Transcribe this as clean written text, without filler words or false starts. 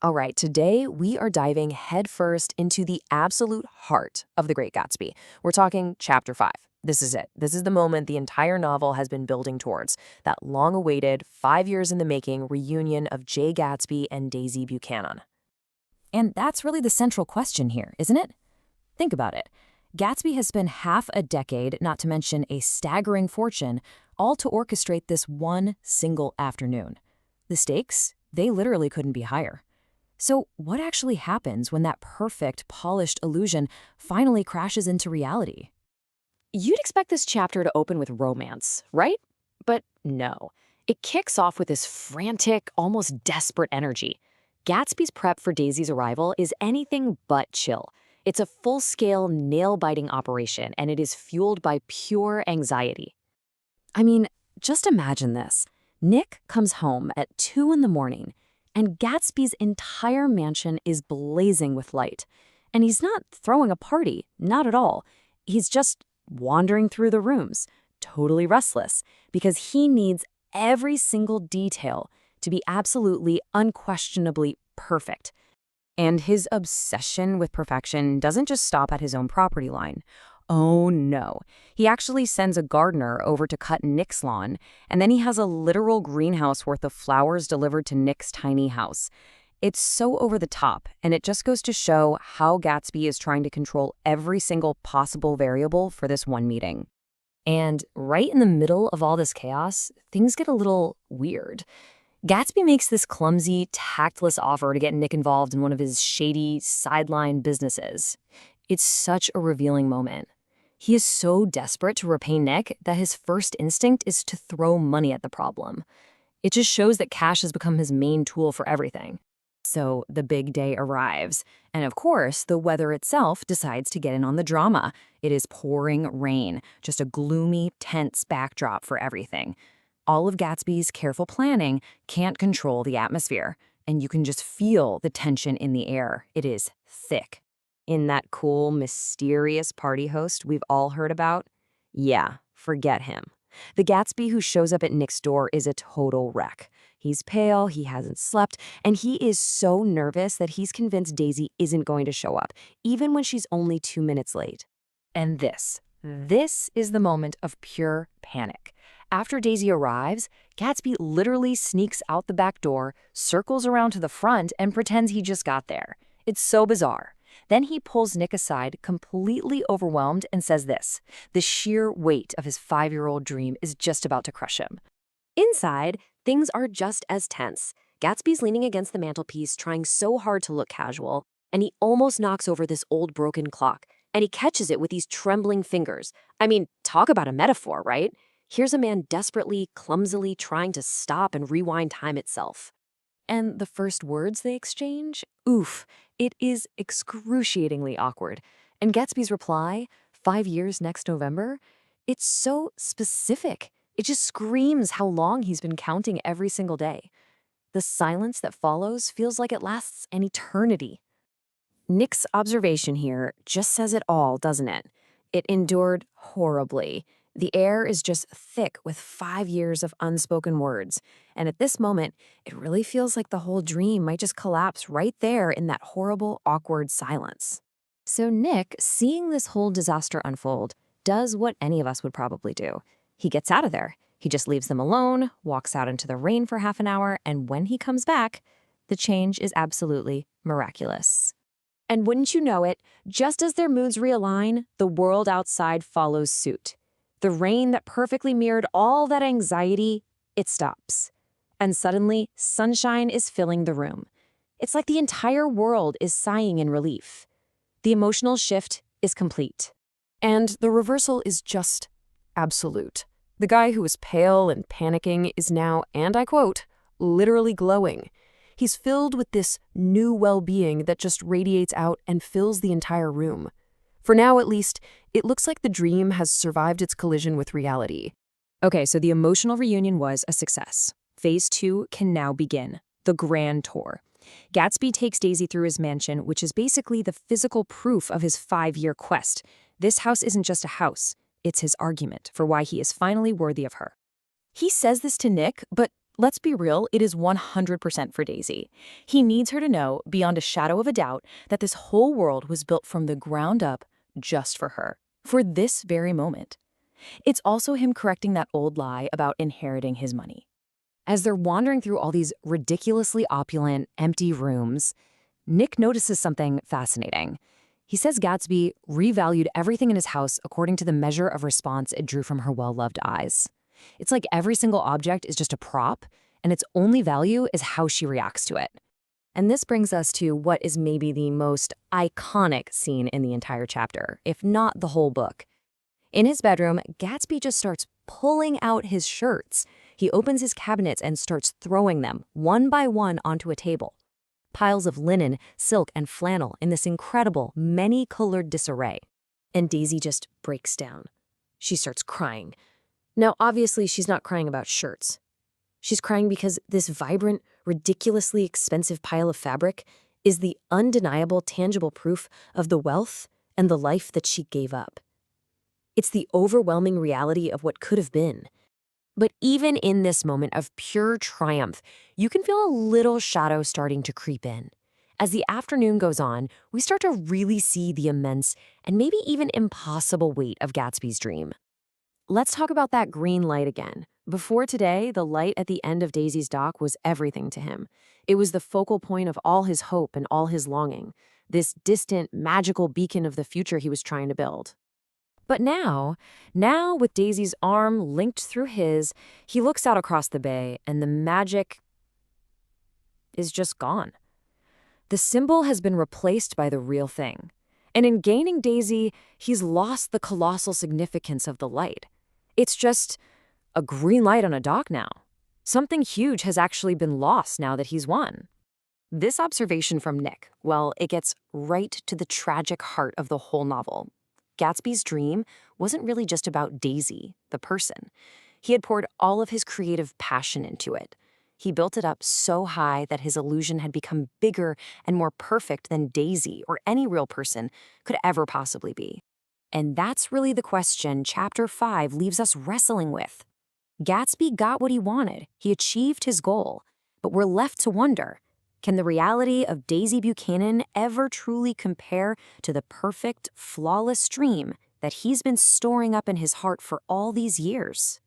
All right, today we are diving headfirst into the absolute heart of The Great Gatsby. We're talking Chapter 5. This is it. This is the moment the entire novel has been building towards, that long-awaited, 5 years in the making reunion of Jay Gatsby and Daisy Buchanan. And that's really the central question here, isn't it? Think about it. Gatsby has spent half a decade, not to mention a staggering fortune, all to orchestrate this one single afternoon. The stakes, they literally couldn't be higher. So what actually happens when that perfect, polished illusion finally crashes into reality? You'd expect this chapter to open with romance, right? But no. It kicks off with this frantic, almost desperate energy. Gatsby's prep for Daisy's arrival is anything but chill. It's a full-scale, nail-biting operation, and it is fueled by pure anxiety. I mean, just imagine this. Nick comes home at 2 in the morning, and Gatsby's entire mansion is blazing with light. And he's not throwing a party, not at all. He's just wandering through the rooms, totally restless, because he needs every single detail to be absolutely, unquestionably perfect. And his obsession with perfection doesn't just stop at his own property line. Oh no, he actually sends a gardener over to cut Nick's lawn, and then he has a literal greenhouse worth of flowers delivered to Nick's tiny house. It's so over the top, and it just goes to show how Gatsby is trying to control every single possible variable for this one meeting. And right in the middle of all this chaos, things get a little weird. Gatsby makes this clumsy, tactless offer to get Nick involved in one of his shady, sideline businesses. It's such a revealing moment. He is so desperate to repay Nick that his first instinct is to throw money at the problem. It just shows that cash has become his main tool for everything. So the big day arrives, and of course, the weather itself decides to get in on the drama. It is pouring rain, just a gloomy, tense backdrop for everything. All of Gatsby's careful planning can't control the atmosphere, and you can just feel the tension in the air. It is thick. In that cool, mysterious party host we've all heard about? Yeah, forget him. The Gatsby who shows up at Nick's door is a total wreck. He's pale, he hasn't slept, and he is so nervous that he's convinced Daisy isn't going to show up, even when she's only 2 minutes late. And this is the moment of pure panic. After Daisy arrives, Gatsby literally sneaks out the back door, circles around to the front, and pretends he just got there. It's so bizarre. Then he pulls Nick aside, completely overwhelmed, and says this: the sheer weight of his 5-year-old dream is just about to crush him. Inside, things are just as tense. Gatsby's leaning against the mantelpiece, trying so hard to look casual, and he almost knocks over this old broken clock, and he catches it with these trembling fingers. I mean, talk about a metaphor, right? Here's a man desperately, clumsily trying to stop and rewind time itself. And the first words they exchange? Oof, it is excruciatingly awkward. And Gatsby's reply, 5 years next November? It's so specific. It just screams how long he's been counting every single day. The silence that follows feels like it lasts an eternity. Nick's observation here just says it all, doesn't it? It endured horribly. The air is just thick with 5 years of unspoken words, and at this moment, it really feels like the whole dream might just collapse right there in that horrible, awkward silence. So Nick, seeing this whole disaster unfold, does what any of us would probably do. He gets out of there. He just leaves them alone, walks out into the rain for half an hour, and when he comes back, the change is absolutely miraculous. And wouldn't you know it, just as their moods realign, the world outside follows suit. The rain that perfectly mirrored all that anxiety, it stops. And suddenly, sunshine is filling the room. It's like the entire world is sighing in relief. The emotional shift is complete. And the reversal is just absolute. The guy who was pale and panicking is now, and I quote, literally glowing. He's filled with this new well-being that just radiates out and fills the entire room. For now, at least, it looks like the dream has survived its collision with reality. Okay, so the emotional reunion was a success. Phase 2 can now begin, the grand tour. Gatsby takes Daisy through his mansion, which is basically the physical proof of his 5-year quest. This house isn't just a house, it's his argument for why he is finally worthy of her. He says this to Nick, but Let's be real, it is 100% for Daisy. He needs her to know, beyond a shadow of a doubt, that this whole world was built from the ground up just for her, for this very moment. It's also him correcting that old lie about inheriting his money. As they're wandering through all these ridiculously opulent, empty rooms, Nick notices something fascinating. He says Gatsby revalued everything in his house according to the measure of response it drew from her well-loved eyes. It's like every single object is just a prop, and its only value is how she reacts to it. And this brings us to what is maybe the most iconic scene in the entire chapter, if not the whole book. In his bedroom, Gatsby just starts pulling out his shirts. He opens his cabinets and starts throwing them, one by one, onto a table. Piles of linen, silk, and flannel in this incredible, many-colored disarray. And Daisy just breaks down. She starts crying. Now, obviously, she's not crying about shirts. She's crying because this vibrant, ridiculously expensive pile of fabric is the undeniable, tangible proof of the wealth and the life that she gave up. It's the overwhelming reality of what could have been. But even in this moment of pure triumph, you can feel a little shadow starting to creep in. As the afternoon goes on, we start to really see the immense and maybe even impossible weight of Gatsby's dream. Let's talk about that green light again. Before today, the light at the end of Daisy's dock was everything to him. It was the focal point of all his hope and all his longing, this distant, magical beacon of the future he was trying to build. But now with Daisy's arm linked through his, he looks out across the bay and the magic is just gone. The symbol has been replaced by the real thing. And in gaining Daisy, he's lost the colossal significance of the light. It's just a green light on a dock now. Something huge has actually been lost now that he's won. This observation from Nick, well, it gets right to the tragic heart of the whole novel. Gatsby's dream wasn't really just about Daisy, the person. He had poured all of his creative passion into it. He built it up so high that his illusion had become bigger and more perfect than Daisy or any real person could ever possibly be. And that's really the question Chapter 5 leaves us wrestling with. Gatsby got what he wanted. He achieved his goal. But we're left to wonder, can the reality of Daisy Buchanan ever truly compare to the perfect, flawless dream that he's been storing up in his heart for all these years?